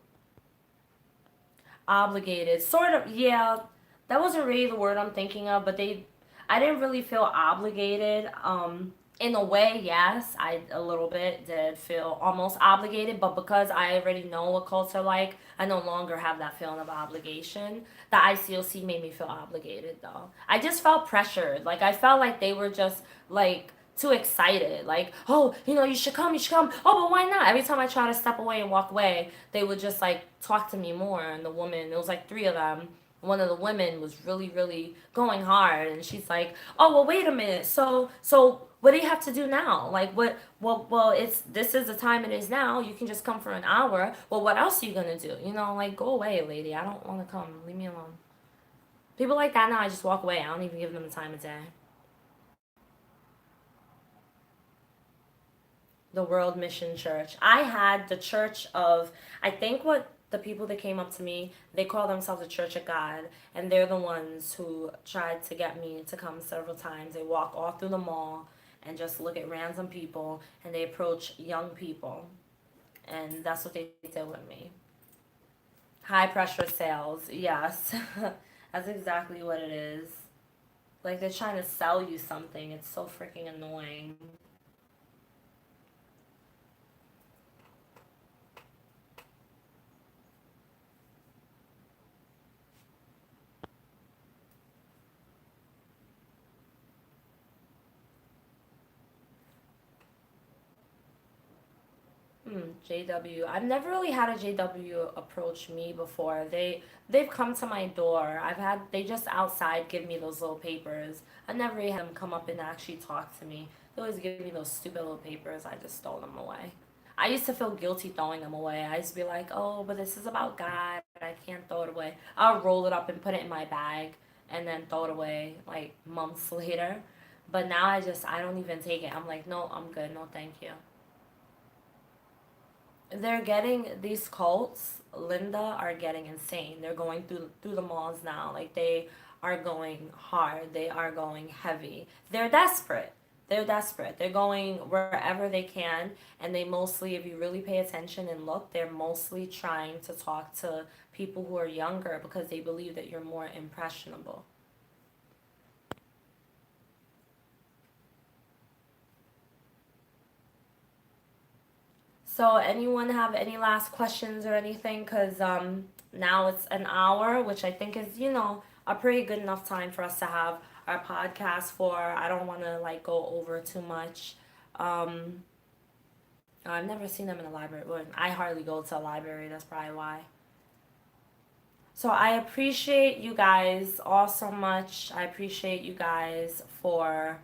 Obligated, sort of, yeah. That wasn't really the word I'm thinking of, but I didn't really feel obligated. In a way, yes, I a little bit did feel almost obligated, but because I already know what cults are like, I no longer have that feeling of obligation. The ICOC made me feel obligated though. I just felt pressured. Like I felt like they were just like too excited. Like, oh, you should come, you should come. Oh, but why not? Every time I try to step away and walk away, they would just like talk to me more. And the woman, it was like 3 of them. One of the women was really, really going hard, and she's like, "Oh, well, wait a minute. So, what do you have to do now? Like, what? Well, this is the time it is now. You can just come for an hour. Well, what else are you gonna do? Like, go away, lady. I don't want to come. Leave me alone." People like that now, I just walk away. I don't even give them the time of day. The World Mission Church. I had the Church of, I think what the people that came up to me, they call themselves the Church of God, and they're the ones who tried to get me to come several times. They walk all through the mall and just look at random people, and they approach young people, and that's what they did with me. High pressure sales, yes. That's exactly what it is. Like they're trying to sell you something. It's so freaking annoying. JW. I've never really had a JW approach me before. They've come to my door. They just outside give me those little papers. I never really had them come up and actually talk to me. They always give me those stupid little papers. I just stole them away. I used to feel guilty throwing them away. I used to be like, "Oh, but this is about God. I can't throw it away." I'll roll it up and put it in my bag and then throw it away like months later. But now I don't even take it. I'm like, "No, I'm good. No, thank you." They're getting these cults, Linda, are getting insane. They're going through the malls now. Like they are going hard. They are going heavy. They're desperate. They're desperate. They're going wherever they can, and they mostly, if you really pay attention and look, they're mostly trying to talk to people who are younger because they believe that you're more impressionable. So, anyone have any last questions or anything? Because now it's an hour, which I think is, a pretty good enough time for us to have our podcast for. I don't want to like go over too much. Um, I've never seen them in the library. Well, I hardly go to a library. That's probably why. So I appreciate you guys all so much. I appreciate you guys for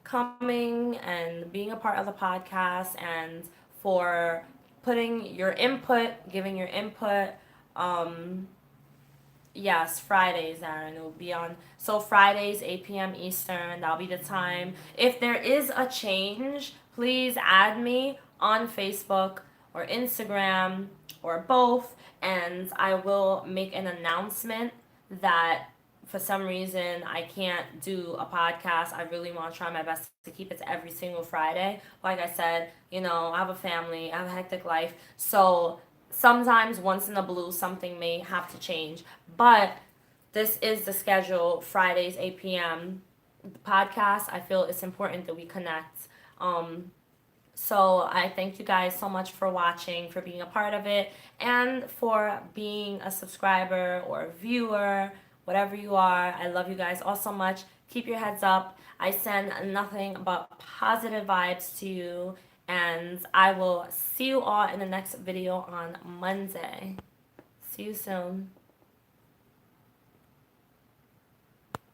coming and being a part of the podcast and for putting your input, giving your input. Um, yes, Fridays, Aaron. It will be on. So Fridays, 8 p.m. Eastern. That'll be the time. If there is a change, please add me on Facebook or Instagram or both, and I will make an announcement that for some reason I can't do a podcast. I really want to try my best to keep it to every single Friday. Like I said, I have a family, I have a hectic life. So sometimes once in a blue something may have to change. But this is the schedule, Fridays 8 p.m. The podcast, I feel it's important that we connect. So I thank you guys so much for watching, for being a part of it, and for being a subscriber or a viewer, whatever you are. I love you guys all so much. Keep your heads up. I send nothing but positive vibes to you, and I will see you all in the next video on Monday. See you soon.